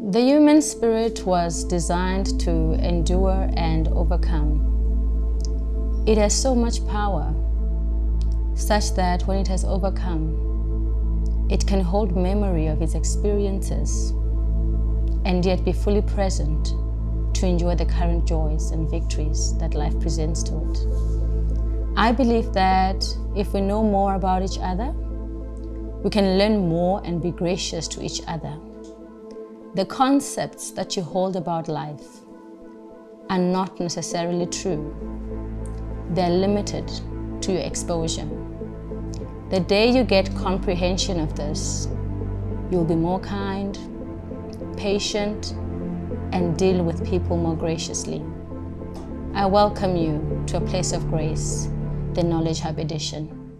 The human spirit was designed to endure and overcome. It has so much power, such that when it has overcome, it can hold memory of its experiences and yet be fully present to enjoy the current joys and victories that life presents to it. I believe that if we know more about each other, we can learn more and be gracious to each other. The concepts that you hold about life are not necessarily true. They're limited to your exposure. The day you get comprehension of this, you'll be more kind, patient, and deal with people more graciously. I welcome you to a place of grace, the Knowledge Hub edition.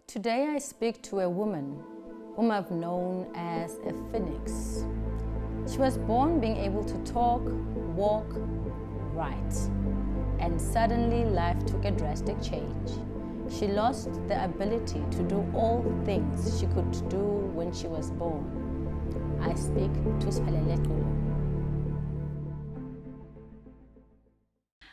Today I speak to a woman whom I've known as a phoenix. She was born being able to talk, walk, write, and suddenly life took a drastic change. She lost the ability to do all things she could do when she was born. I speak to Siphelele.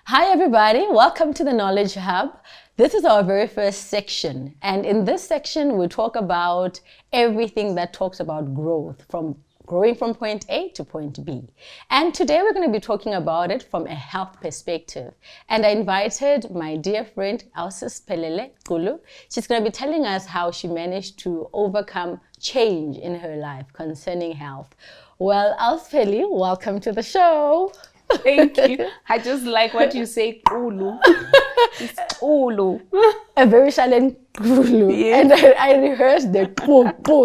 Hi everybody, welcome to the Knowledge Hub. This is our very first section, and in this section we talk about everything that talks about growth, from growing from point A to point B. And today we're going to be talking about it from a health perspective. And I invited my dear friend, Siphelele Xulu. She's going to be telling us how she managed to overcome change in her life concerning health. Well, Siphelele, welcome to the show. Thank you. I just like what you say, Xulu. It's Xulu. A very silent Xulu. Yes. And I rehearsed the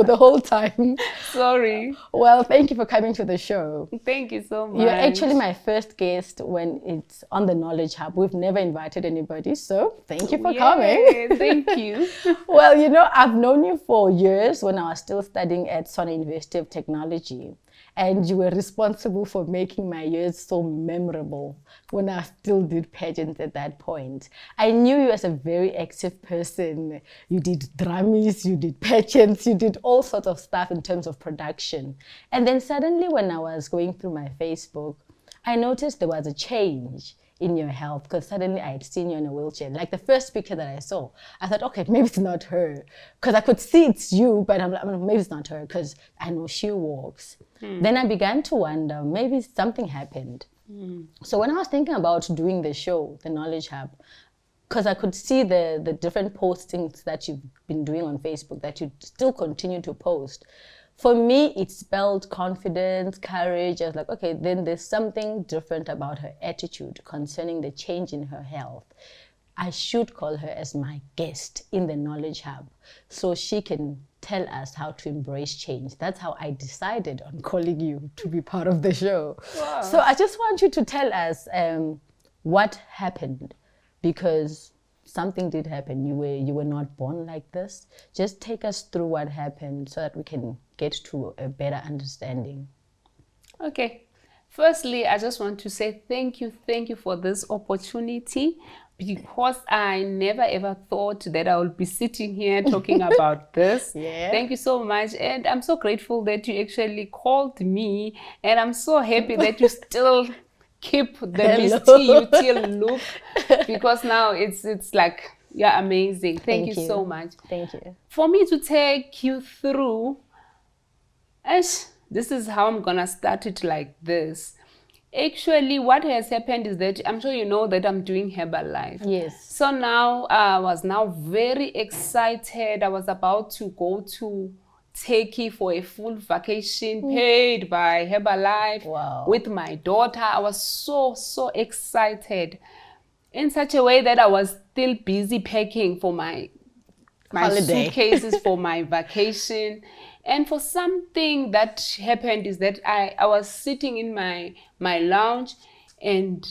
the whole time. Sorry. Well, thank you for coming to the show. Thank you so much. You're actually my first guest when it's on the Knowledge Hub. We've never invited anybody, so thank you for coming. Thank you. Well, you know, I've known you for years when I was still studying at Sona University of Technology. And you were responsible for making my years so memorable when I still did pageants at that point. I knew you as a very active person. You did drummies, you did pageants, you did all sorts of stuff in terms of production. And then suddenly when I was going through my Facebook, I noticed there was a change in your health, because suddenly I had seen you in a wheelchair. Like the first picture that I saw, I thought, okay, maybe it's not her. Because I could see it's you, but I'm like, maybe it's not her, because I know she walks. Then I began to wonder, maybe something happened. So when I was thinking about doing the show, the Knowledge Hub, because I could see the different postings that you've been doing on Facebook, that you still continue to post. For me, it spelled confidence, courage. I was like, okay, then there's something different about her attitude concerning the change in her health. I should call her as my guest in the Knowledge Hub so she can tell us how to embrace change. That's how I decided on calling you to be part of the show. Wow. So I just want you to tell us what happened, because something did happen. You were not born like this. Just take us through what happened so that we can get to a better understanding. Okay. Firstly, I just want to say thank you for this opportunity, because I never ever thought that I would be sitting here talking about this. Yeah. Thank you so much. And I'm so grateful that you actually called me, and I'm so happy that you still keep the Miss look, because now it's like, yeah, amazing. Thank you so much. Thank you. For me to take you through, this is how I'm gonna start it like this. Actually, what has happened is that I'm sure you know that I'm doing Herbalife. Yes. So now I was now very excited. I was about to go to Turkey for a full vacation paid by Herbalife. Wow. With my daughter. I was so excited, in such a way that I was still busy packing for my holiday. Suitcases for my vacation. And for something that happened is that I was sitting in my lounge, and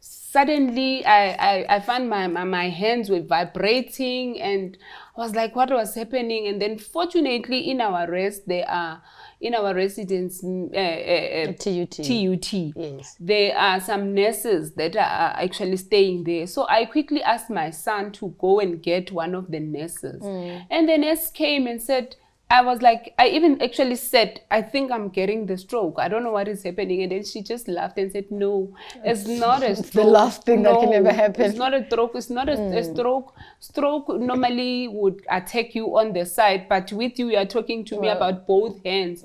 suddenly I found my hands were vibrating, and I was like, what was happening? And then fortunately in our rest, there are in our residence TUT. Yes. There are some nurses that are actually staying there. So I quickly asked my son to go and get one of the nurses. And the nurse came and said, I was like, I even actually said, I think I'm getting the stroke. I don't know what is happening. And then she just laughed and said, no, it's not a stroke. It's the last thing that can ever happen. It's not a stroke. It's not a stroke. Stroke normally would attack you on the side, but with you are talking to me about both hands.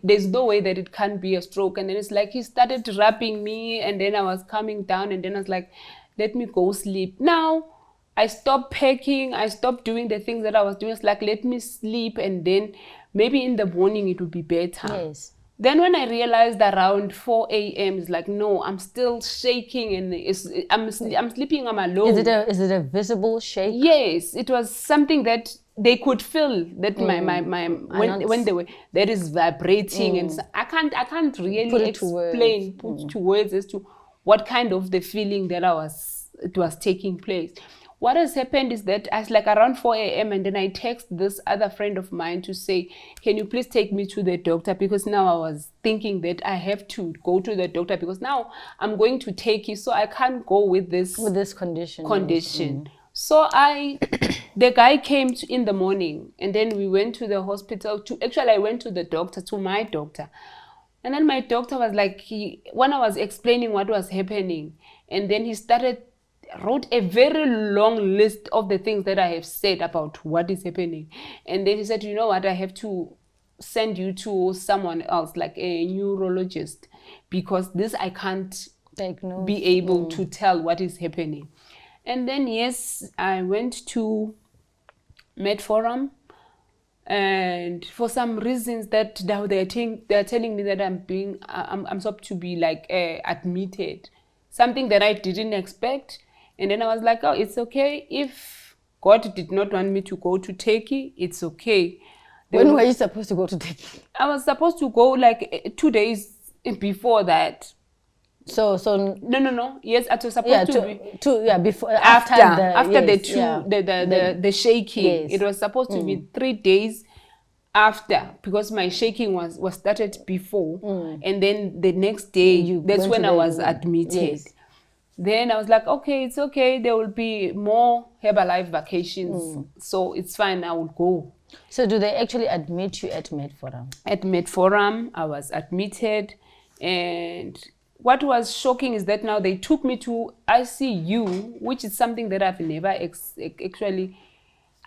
There's no way that it can't be a stroke. And then it's like he started rubbing me, and then I was coming down, and then I was like, let me go sleep. Now, I stopped packing. I stopped doing the things that I was doing. It's like, let me sleep, and then maybe in the morning it will be better. Yes. Then when I realized around 4 a.m., it's like, no, I'm still shaking, and I'm sleeping, I'm alone. Is it a visible shake? Yes, it was something that they could feel that my when they were, that is vibrating, and so I can't really explain, put to words as to what kind of the feeling that it was taking place. What has happened is that I was like around 4 a.m. and then I text this other friend of mine to say, can you please take me to the doctor? Because now I was thinking that I have to go to the doctor because now I'm going to take you, so I can't go with this condition. So the guy came in the morning, and then we went to the hospital. I went to the doctor, to my doctor. And then my doctor was like, when I was explaining what was happening, and then he wrote a very long list of the things that I have said about what is happening. And then he said, you know what, I have to send you to someone else, like a neurologist, because this I can't be able to tell what is happening. And then, yes, I went to MedForum, and for some reasons that they're telling me that I'm supposed to be like admitted, something that I didn't expect. And then I was like, oh, it's okay. If God did not want me to go to Turkey, it's okay. When were you supposed to go to Turkey? I was supposed to go like 2 days before that. So no. Yes, I was supposed before after the shaking. Yes. It was supposed to be 3 days after, because my shaking was started before, and then the next day that's when I was admitted. Yes. Then I was like, okay, it's okay. There will be more Herbalife vacations, so it's fine. I will go. So do they actually admit you at MedForum? At MedForum, I was admitted, and what was shocking is that now they took me to ICU, which is something that I've never actually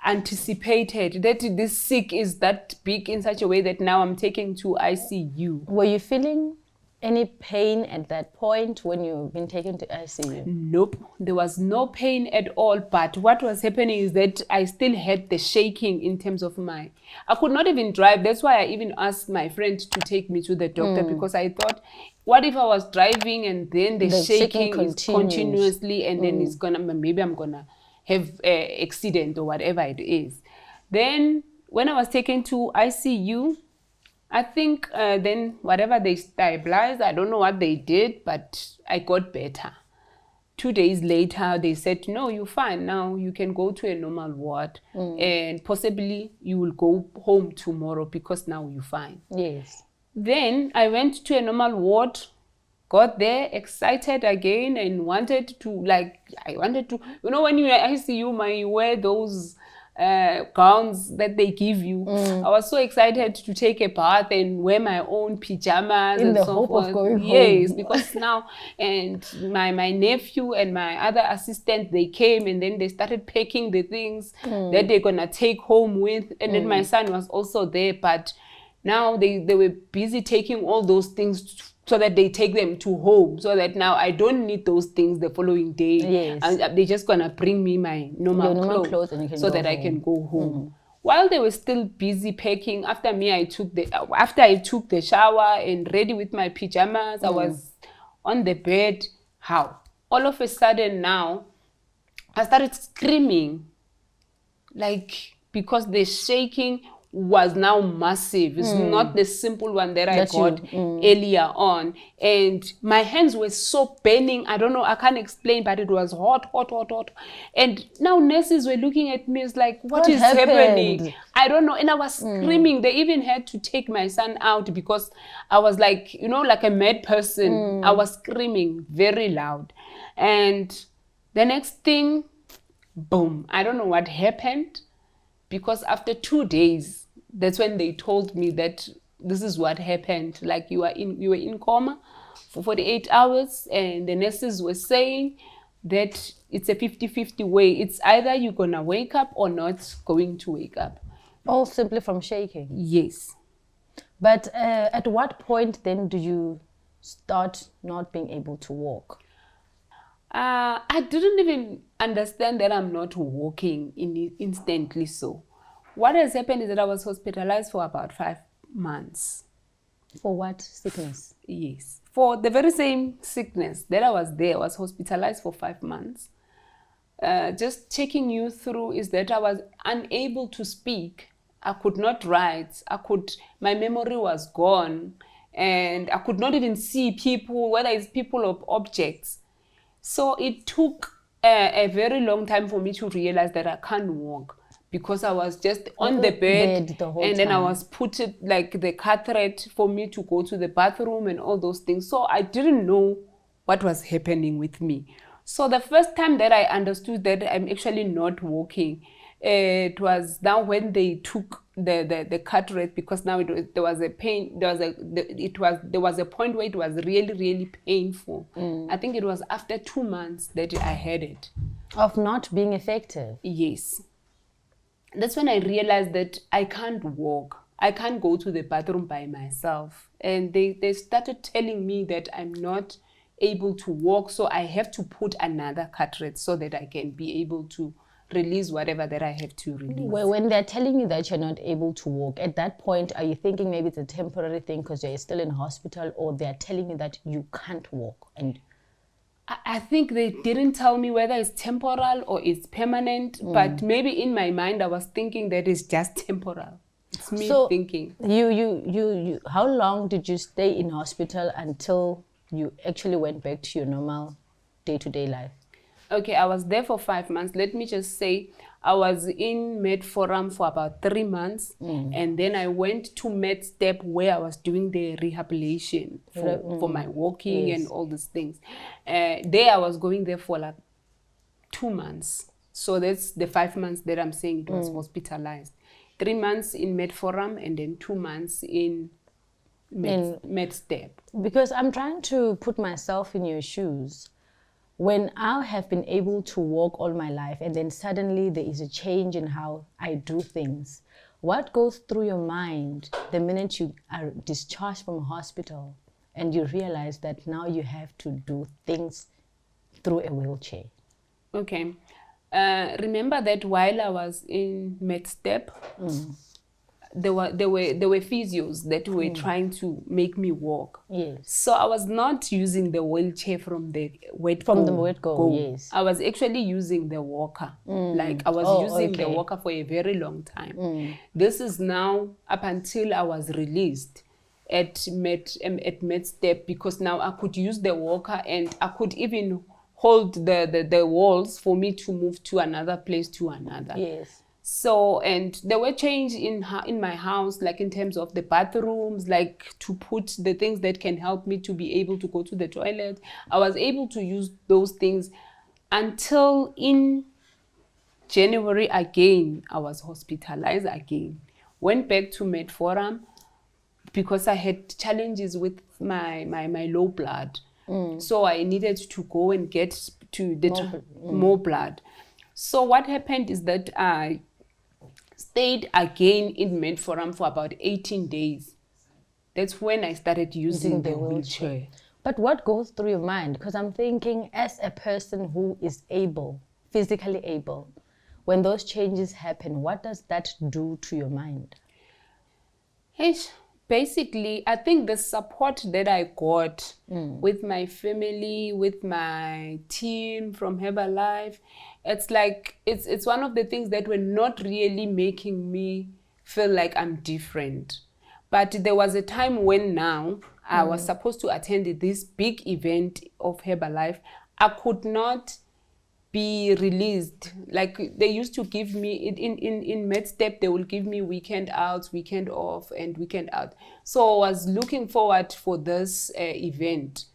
anticipated, that this sick is that big in such a way that now I'm taken to ICU. Were you feeling any pain at that point when you've been taken to ICU? Nope, there was no pain at all. But what was happening is that I still had the shaking in terms of I could not even drive. That's why I even asked my friend to take me to the doctor, because I thought, what if I was driving and then the shaking is continuously, and then it's maybe I'm gonna have an accident or whatever it is. Then when I was taken to ICU, I think then whatever they stabilized, I don't know what they did, but I got better. 2 days later, they said, no, you're fine. Now you can go to a normal ward, and possibly you will go home tomorrow because now you're fine. Yes. Then I went to a normal ward, got there excited again, and wanted to, when you're in ICU, you wear those gowns that they give you. I was so excited to take a bath and wear my own pajamas in and the so hope forth. Of going home. Yes, because now, and my nephew and my other assistant, they came, and then they started packing the things that they're gonna take home with, and then my son was also there, but now they were busy taking all those things so that they take them to home, so that now I don't need those things the following day. Yes. And they're just gonna bring me my normal clothes and you can so that home. I can go home. While they were still busy packing, after I took the shower and ready with my pajamas, I was on the bed. How? All of a sudden now, I started screaming, because the shaking was now massive. It's not the simple one that I got earlier on. And my hands were so burning. I don't know, I can't explain, but it was hot. And now nurses were looking at me. It's like, what is happening? I don't know. And I was screaming. They even had to take my son out because I was like, like a mad person. I was screaming very loud. And the next thing, boom, I don't know what happened. Because after 2 days, that's when they told me that this is what happened. Like you were in coma for 48 hours, and the nurses were saying that it's a 50-50 way. It's either you're gonna wake up or not going to wake up. All simply from shaking. Yes. But at what point then do you start not being able to walk? I didn't even understand that I'm not walking instantly. So what has happened is that I was hospitalized for about 5 months. For what sickness? Yes. For the very same sickness that I was hospitalized for 5 months. Just taking you through is that I was unable to speak. I could not write. My memory was gone, and I could not even see people, whether it's people or objects. So it took a very long time for me to realize that I can't walk, because I was just on the bed the whole and then I time. was put it like the catheter for me to go to the bathroom and all those things. So I didn't know what was happening with me. So the first time that I understood that I'm actually not walking, it was now when they took the catheter, because now there was a pain. There was a point where it was really, really painful. I think it was after 2 months that I had it. Of not being effective? Yes. That's when I realized that I can't walk. I can't go to the bathroom by myself. And they started telling me that I'm not able to walk, so I have to put another catheter so that I can be able to release whatever that I have to release. Well, when they're telling you that you're not able to walk, at that point, are you thinking maybe it's a temporary thing because you're still in hospital, or they're telling you that you can't walk? And I think they didn't tell me whether it's temporal or it's permanent, but maybe in my mind I was thinking that it's just temporal. It's me thinking. You, how long did you stay in hospital until you actually went back to your normal day-to-day life? Okay, I was there for 5 months. Let me just say, I was in Med Forum for about 3 months, and then I went to Med Step where I was doing the rehabilitation for my walking and all these things. There I was going there for like 2 months. So that's the 5 months that I'm saying it was hospitalized. 3 months in Med Forum and then 2 months in Med Step. Because I'm trying to put myself in your shoes. When I have been able to walk all my life and then suddenly there is a change in how I do things, what goes through your mind the minute you are discharged from a hospital and you realize that now you have to do things through a wheelchair? Okay. Remember that while I was in MedStep, there were physios that were trying to make me walk. Yes. So I was not using the wheelchair from the word go. Yes. I was actually using the walker. Like I was using the walker for a very long time. This is now up until I was released at MedStep, because now I could use the walker and I could even hold the walls for me to move to another place to another. Yes. So, and there were changes in my house, like in terms of the bathrooms, like to put the things that can help me to be able to go to the toilet. I was able to use those things until in January again, I was hospitalized again. Went back to Med Forum because I had challenges with my low blood. So I needed to go and get to the more blood. So what happened is that I stayed again in Med Forum for about 18 days. That's when I started using the wheelchair. But what goes through your mind? Because I'm thinking, as a person who is able, physically able, when those changes happen, what does that do to your mind? Basically, I think the support that I got with my family, with my team from Herbalife, it's like it's one of the things that were not really making me feel like I'm different. But there was a time when now I was supposed to attend this big event of Herbalife. I could not be released. Like they used to give me in MedStep, they will give me weekend outs, weekend off, and weekend out. So I was looking forward for this event.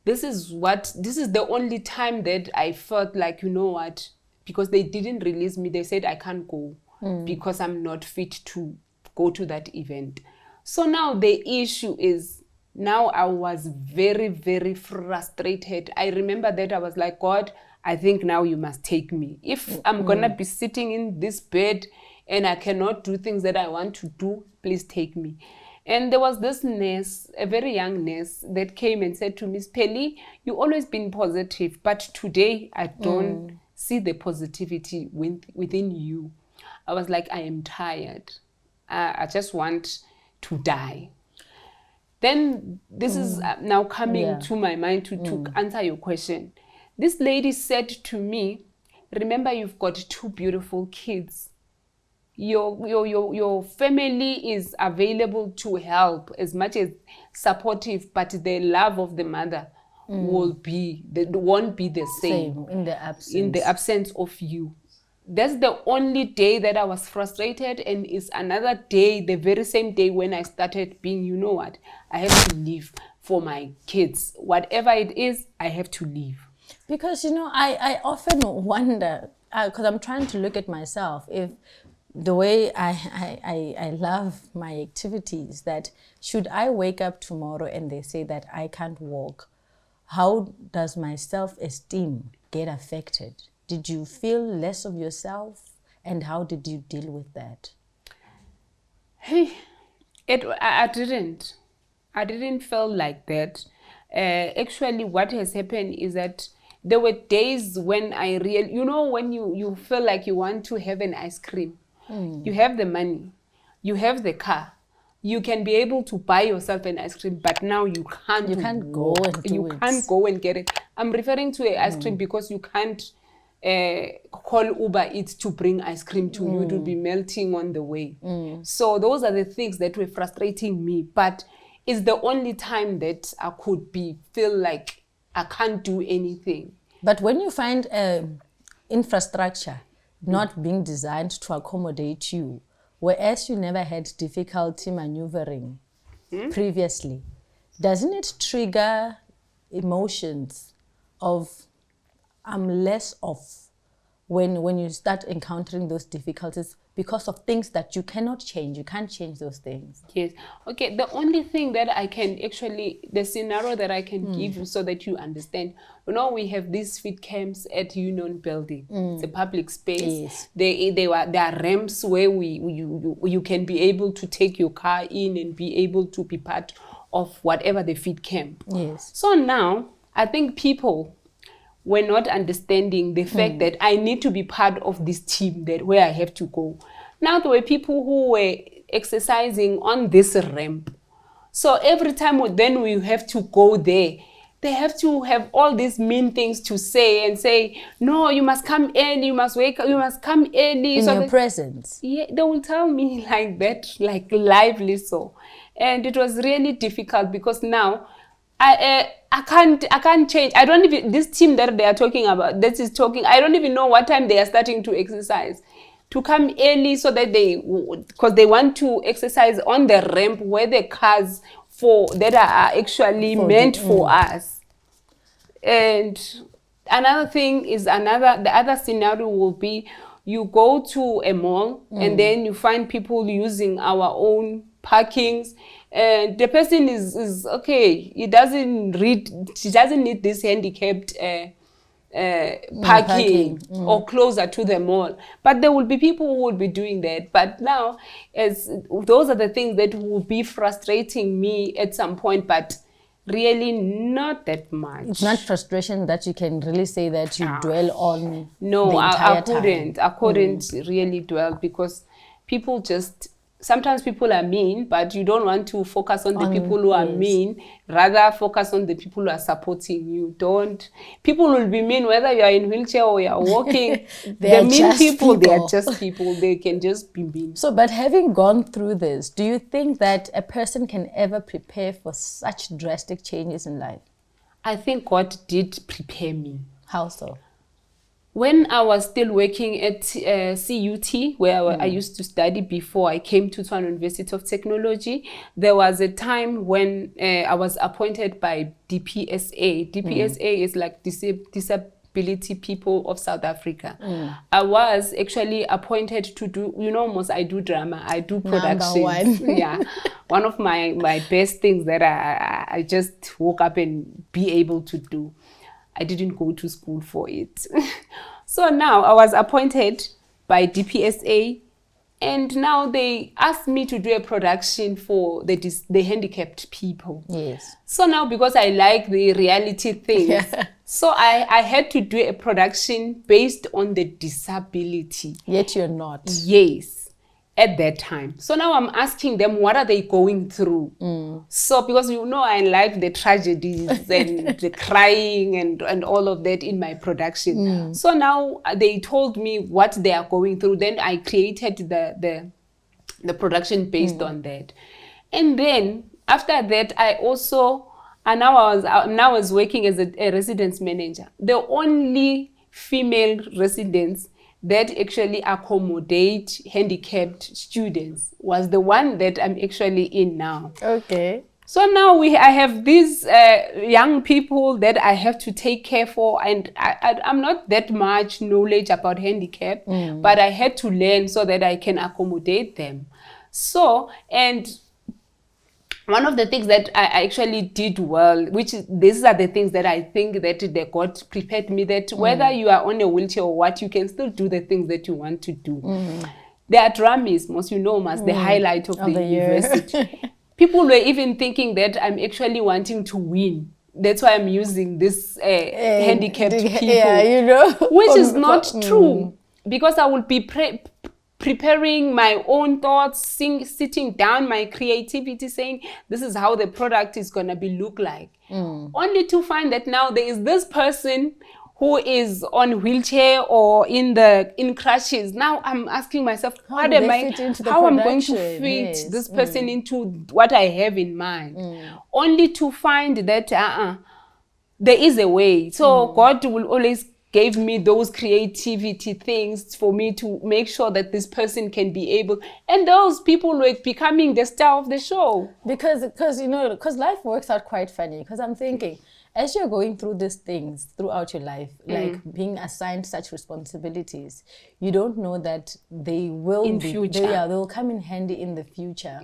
This is the only time that I felt like, you know what, because they didn't release me, they said I can't go because I'm not fit to go to that event. So now the issue is, now I was very, very frustrated. I remember that I was like, God, I think now you must take me. If I'm going to be sitting in this bed and I cannot do things that I want to do, please take me. And there was this nurse, a very young nurse, that came and said to me, Siphelele, you always been positive, but today I don't see the positivity within you. I was like, I am tired. I just want to die. Then this is now coming to my mind to answer your question. This lady said to me, remember, you've got 2 beautiful kids. Your family is available to help as much as supportive, but the love of the mother won't be the same in the absence of you. That's the only day that I was frustrated, and it's another day, the very same day, when I started being, you know what, I have to leave for my kids. Whatever it is, I have to leave. Because, you know, I often wonder, because I'm trying to look at myself, if the way I love my activities, that should I wake up tomorrow and they say that I can't walk, how does my self-esteem get affected? Did you feel less of yourself, and how did you deal with that? Hey, I didn't feel like that. Actually, what has happened is that there were days when I really, you know, when you feel like you want to have an ice cream. You have the money, you have the car, you can be able to buy yourself an ice cream, but now you can't go and do you can't go and get it. I'm referring to an ice cream because you can't call Uber Eats to bring ice cream to you. To be melting on the way. So those are the things that were frustrating me, but it's the only time that I could feel like I can't do anything. But when you find infrastructure not being designed to accommodate you, whereas you never had difficulty maneuvering previously, doesn't it trigger emotions of I'm less of when you start encountering those difficulties because of things that you cannot change? You can't change those things. Yes. Okay, the only thing that I can actually, the scenario that I can give you so that you understand, you know, we have these feed camps at Union Building. It's a public space. Yes. There are ramps where you can be able to take your car in and be able to be part of whatever the feed camp. Yes. So now, I think people were not understanding the fact that I need to be part of this team where I have to go. Now there were people who were exercising on this ramp. So every time then we have to go there, they have to have all these mean things to say and say, no, you must come early, you must wake up, you must come early. In your presence. Yeah, they will tell me like that, like lively so. And it was really difficult because now I can't change. I don't even, this team that they are talking about, I don't even know what time they are starting to exercise. To come early so that because they want to exercise on the ramp where the cars that are actually meant for us. And another thing is the other scenario will be you go to a mall and then you find people using our own parkings. And the person is okay. She doesn't need this handicapped parking or closer to the mall. But there will be people who will be doing that. But now, those are the things that will be frustrating me at some point, but really not that much. It's not frustration that you can really say that you dwell on. No, I couldn't really dwell because people sometimes people are mean, but you don't want to focus on the people who are mean. Rather, focus on the people who are supporting you. People will be mean whether you are in wheelchair or you are walking. The mean people, they are just people. They can just be mean. So, but having gone through this, do you think that a person can ever prepare for such drastic changes in life? I think God did prepare me. How so? When I was still working at CUT, where I used to study before I came to Tshwane University of Technology, there was a time when I was appointed by DPSA. DPSA is like disability people of South Africa. I was actually appointed to do, most I do drama, I do productions. Number one. Yeah. One of my best things that I just woke up and be able to do. I didn't go to school for it. So now I was appointed by DPSA, and now they asked me to do a production for the handicapped people. Yes. So now, because I like the reality things, so I had to do a production based on the disability. Yet you're not. Yes, at that time. So now I'm asking them, what are they going through? So because I like the tragedies and the crying and all of that in my production. So now they told me what they are going through. Then I created the production based on that. And then after that, I was working as a residence manager. The only female residents that actually accommodate handicapped students was the one that I'm actually in now. Okay. So now I have these young people that I have to take care for, and I'm not that much knowledge about handicap, but I had to learn so that I can accommodate them. So, and one of the things that I actually did well, these are the things that I think that the God prepared me, that whether you are on a wheelchair or what, you can still do the things that you want to do. There are drummies, the highlight of the university. People were even thinking that I'm actually wanting to win. That's why I'm using this handicapped people. Yeah, which is not true, because I will be preparing my own thoughts, sitting down, my creativity, saying this is how the product is going to look like. Only to find that now there is this person who is on wheelchair or in crutches. Now I'm asking myself, how I'm going to fit this person into what I have in mind? Only to find that there is a way. So God will always gave me those creativity things for me to make sure that this person can be able, and those people were becoming the star of the show. Because life works out quite funny. Because I'm thinking, as you're going through these things throughout your life, like being assigned such responsibilities, you don't know that they will they'll come in handy in the future.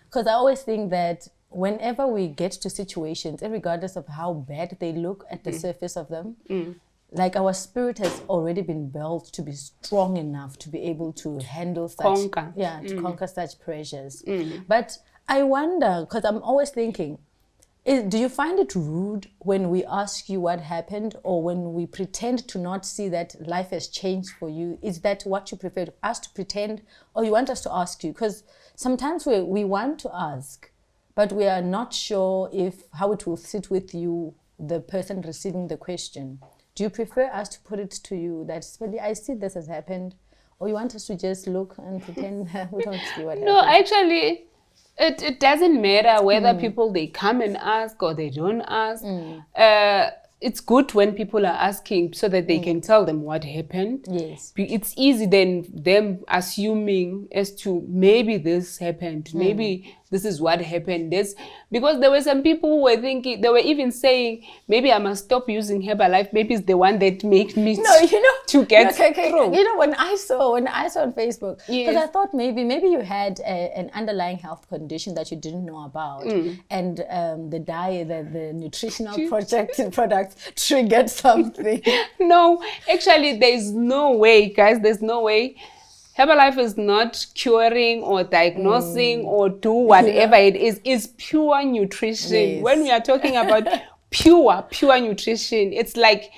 Because I always think that whenever we get to situations, regardless of how bad they look at the surface of them, like our spirit has already been built to be strong enough to be able to handle such, conquer such pressures. But I wonder, because I'm always thinking, do you find it rude when we ask you what happened, or when we pretend to not see that life has changed for you? Is that what you prefer, us to pretend, or you want us to ask you? Because sometimes we want to ask, but we are not sure how it will sit with you, the person receiving the question. Do you prefer us to put it to you that, I see this has happened, or you want us to just look and pretend we don't see what happened? No, actually, it doesn't matter whether people, they come and ask or they don't ask. It's good when people are asking so that they can tell them what happened. Yes. It's easy than them assuming as to maybe this happened, maybe this is what happened. Because there were some people who were thinking, they were even saying, maybe I must stop using Herbalife. Maybe it's the one that makes me to get through. When I saw on Facebook, because I thought maybe you had an underlying health condition that you didn't know about, and the diet, the nutritional products triggered something. No, actually, there's no way, guys. There's no way. Herbalife is not curing or diagnosing or do whatever it is. It's pure nutrition. Yes. When we are talking about pure nutrition, it's like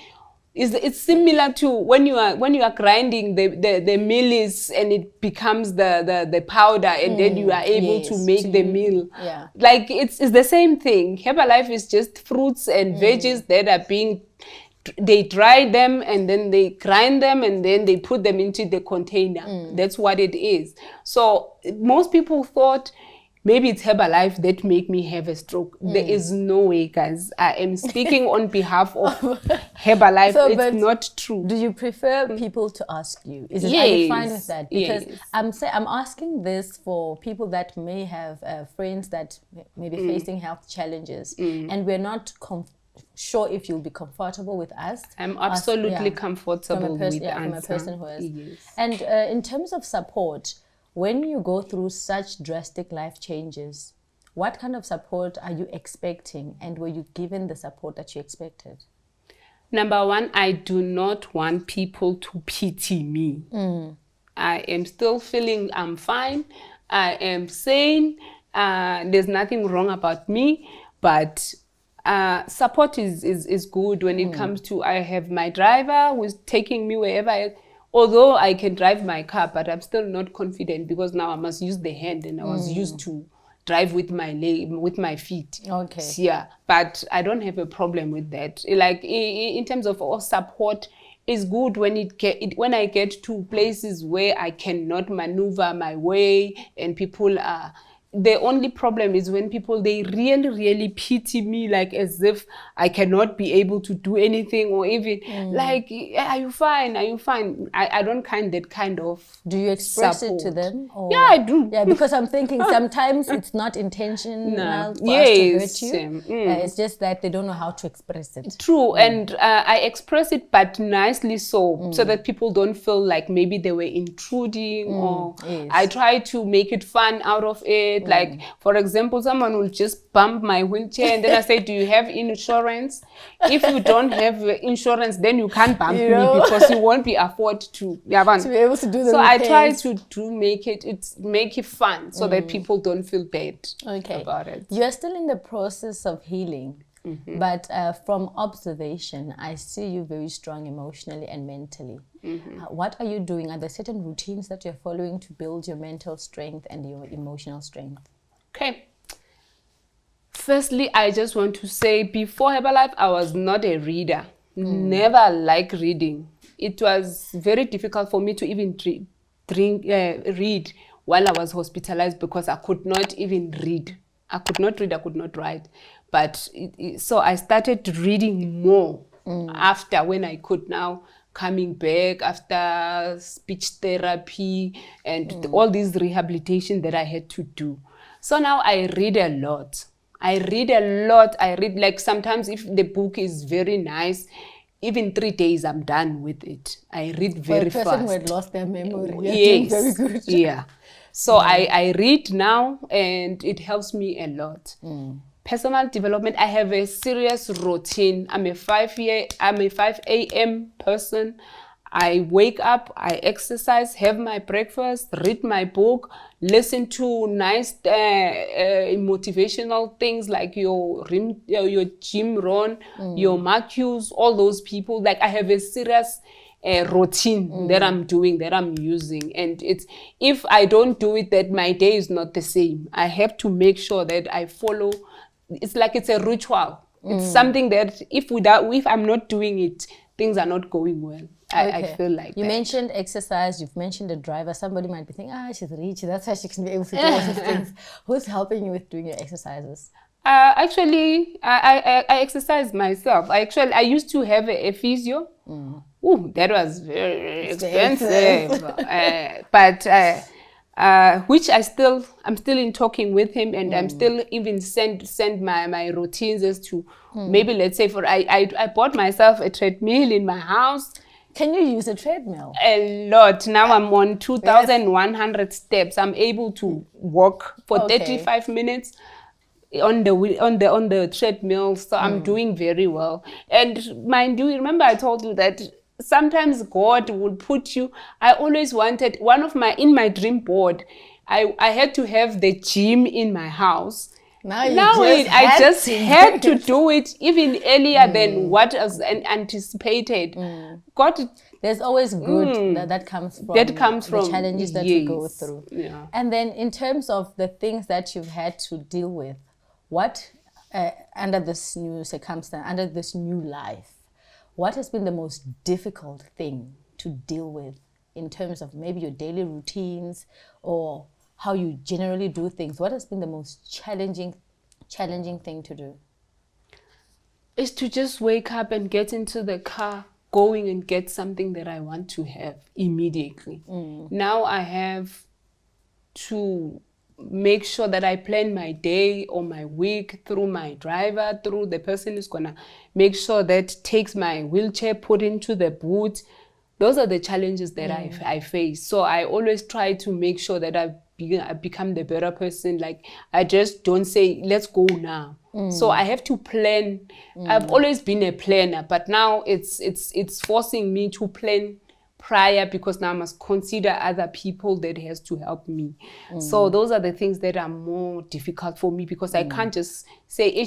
it's similar to when you are grinding the mealies and it becomes the powder, and then you are able to make the meal. Yeah. Like it's the same thing. Herbalife is just fruits and veggies that are being, they dry them and then they grind them and then they put them into the container. That's what it is. So most people thought maybe it's Herbalife that make me have a stroke. There is no way, guys. I am speaking on behalf of Herbalife. So, it's not true. Do you prefer people to ask you? Are you fine with that? Because I'm asking this for people that may have friends that may be facing health challenges, and we're not sure if you'll be comfortable with us. I'm absolutely comfortable with from a person who has. Yes. And in terms of support, when you go through such drastic life changes, what kind of support are you expecting, and were you given the support that you expected? Number one, I do not want people to pity me. I am still feeling I'm fine. I am sane. There's nothing wrong about me, but support is good when it comes to, I have my driver who's taking me wherever although I can drive my car, but I'm still not confident because now I must use the hand, and I was used to drive with my leg, with my feet. Okay. Yeah, but I don't have a problem with that. Like in terms of support, it's good when when I get to places where I cannot maneuver my way, and people are. The only problem is when people, they really, really pity me, like as if I cannot be able to do anything, or even like, are you fine? Are you fine? I don't kind that kind of. Do you express support. it to them? Or? Yeah, I do. Yeah, because I'm thinking sometimes it's not intentional for us to hurt you. It's just that they don't know how to express it. True, and I express it, but nicely so that people don't feel like maybe they were intruding, or I try to make it fun out of it. Like, for example, someone will just bump my wheelchair, and then I say, do you have insurance? If you don't have insurance, then you can't bump me because you won't be afford to be able to do the So repairs. I try to make it fun so that people don't feel bad about it. You're still in the process of healing. But from observation, I see you very strong emotionally and mentally. What are you doing? Are there certain routines that you're following to build your mental strength and your emotional strength? Okay. Firstly, I just want to say, before Herbalife, I was not a reader. Never liked reading. It was very difficult for me to even read while I was hospitalized because I could not even read. I could not read, I could not write. But so I started reading more after, when I could now, coming back after speech therapy and all these rehabilitation that I had to do. So now I read a lot. I read, like, sometimes if the book is very nice, even 3 days I'm done with it. I read very fast. For a person who had lost their memory, yes, very good. Yeah. So I read now, and it helps me a lot. Personal development, I have a serious routine. I'm a 5 a.m. person. I wake up, I exercise, have my breakfast, read my book, listen to nice motivational things like your Jim Rohn, your Marcus, all those people. Like, I have a serious routine that I'm doing, that I'm using. And it's, if I don't do it, that my day is not the same. I have to make sure that I follow. It's like it's a ritual. It's something that if I'm not doing it, things are not going well. I feel like you mentioned exercise, you've mentioned a driver. Somebody might be thinking, she's rich, that's why she can be able to do all these things. Who's helping you with doing your exercises? Actually, I exercise myself. I used to have a physio. Ooh, that was very expensive. But which I'm still in talking with him, and I'm still even send my routines as to maybe, let's say, I bought myself a treadmill in my house. Can you use a treadmill? A lot. Now I'm on 2,100 steps. I'm able to walk for 35 minutes on the treadmill. So I'm doing very well. And mind you, remember I told you that sometimes God will put you. I always wanted in my dream board, I had to have the gym in my house. I just had to do it even earlier than what was anticipated. God, there's always good that comes from the challenges that you go through. Yeah. And then in terms of the things that you've had to deal with, what under this new circumstance, under this new life, what has been the most difficult thing to deal with in terms of maybe your daily routines or how you generally do things? What has been the most challenging thing to do? Is to just wake up and get into the car, going and get something that I want to have immediately. Now I have to make sure that I plan my day or my week through my driver, through the person who's gonna make sure that takes my wheelchair, put into the boot. Those are the challenges that I face. So I always try to make sure that I become the better person. Like, I just don't say, let's go now. So I have to plan. I've always been a planner, but now it's forcing me to plan prior, because now I must consider other people that has to help me. So those are the things that are more difficult for me, because I can't just say,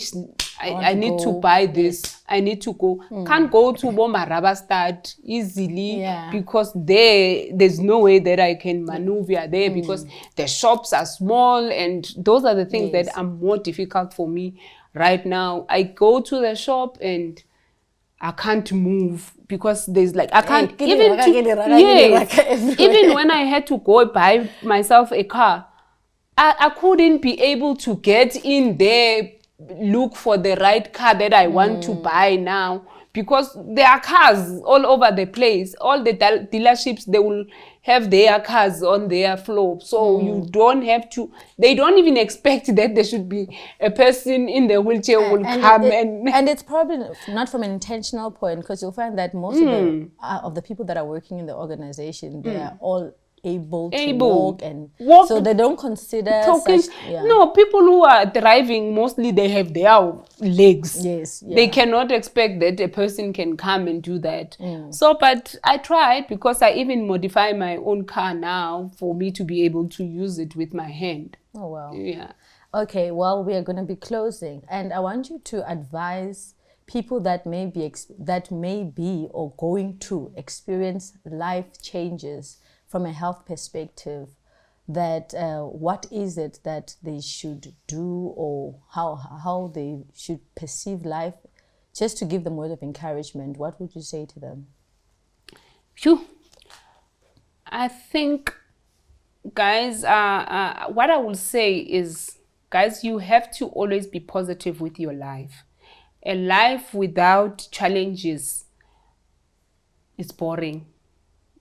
I need to buy this, I need to go. Can't go to Maraba start easily, because there's no way that I can maneuver there, because the shops are small, and those are the things that are more difficult for me right now. I go to the shop and I can't move, because there's like, I can't even when I had to go buy myself a car, I couldn't be able to get in there, look for the right car that I want to buy now, because there are cars all over the place. All the dealerships, they will have their cars on their floor. So you don't have to, they don't even expect that there should be a person in the wheelchair will come. And it's probably not from an intentional point, because you'll find that most of the people that are working in the organization, they are all able to walk, and so they don't consider no, people who are driving, mostly they have their legs. They cannot expect that a person can come and do that. So, but I tried, because I even modify my own car now for me to be able to use it with my hand. Oh wow. Okay, well, we are going to be closing, and I want you to advise people that may be or going to experience life changes from a health perspective, that what is it that they should do, or how they should perceive life, just to give them words of encouragement. What would you say to them? I think, guys, what I will say is, guys, you have to always be positive with your life. A life without challenges is boring.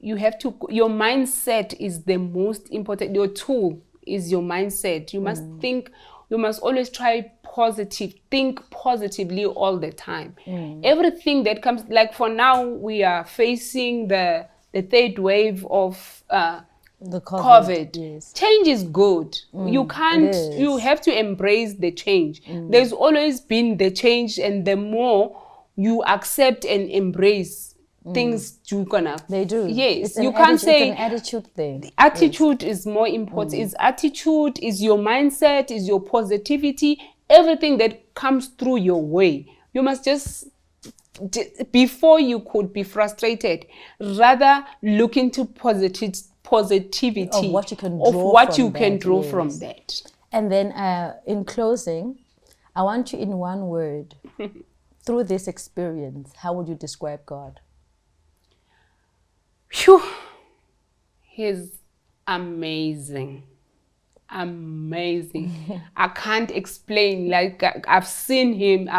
You have to, your mindset is the most important. Your tool is your mindset. You must think, you must always try positive, think positively all the time. Everything that comes, like for now, we are facing the third wave of the COVID. Change is good. You can't, you have to embrace the change. There's always been the change, and the more you accept and embrace, things they do. You can't say it's an attitude thing. Attitude is more important. It's attitude, is your mindset, is your positivity, everything that comes through your way. You must just, before you could be frustrated, rather look into positivity of what you can draw from that. And then in closing, I want you, in one word, through this experience, how would you describe God? He's amazing. I can't explain. Like, I've seen him.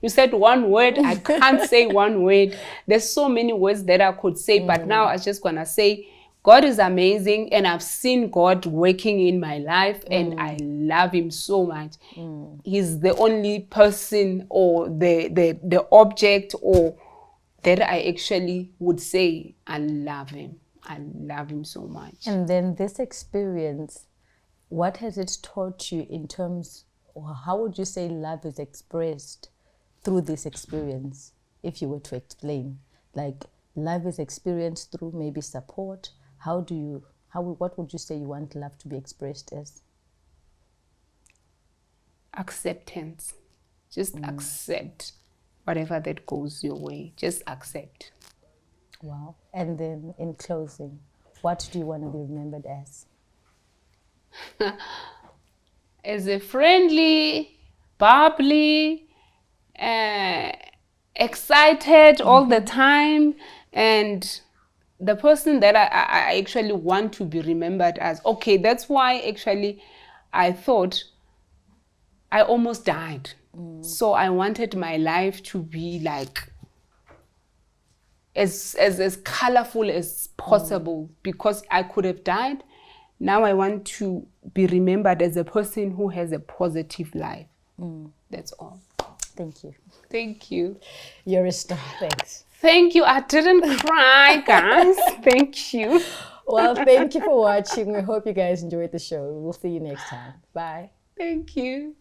You said one word. I can't say one word. There's so many words that I could say, but now I'm just gonna say God is amazing, and I've seen God working in my life, and I love him so much. He's the only person, or the object, or that I actually would say I love him. I love him so much. And then this experience, what has it taught you in terms, or how would you say love is expressed through this experience, if you were to explain? Like, love is experienced through maybe support. What would you say you want love to be expressed as? Acceptance. Just accept whatever that goes your way. Just accept. Wow. And then in closing, what do you want to be remembered as? As a friendly, bubbly, excited all the time, and the person that I actually want to be remembered as. Okay, that's why actually I thought I almost died. So I wanted my life to be like as colorful as possible, because I could have died now I want to be remembered as a person who has a positive life. That's all. Thank you. Thank you. You're a star. Thanks. Thank you. I didn't cry, guys. Thank you. Well, thank you for watching. We hope you guys enjoyed the show. We'll see you next time. Bye. Thank you.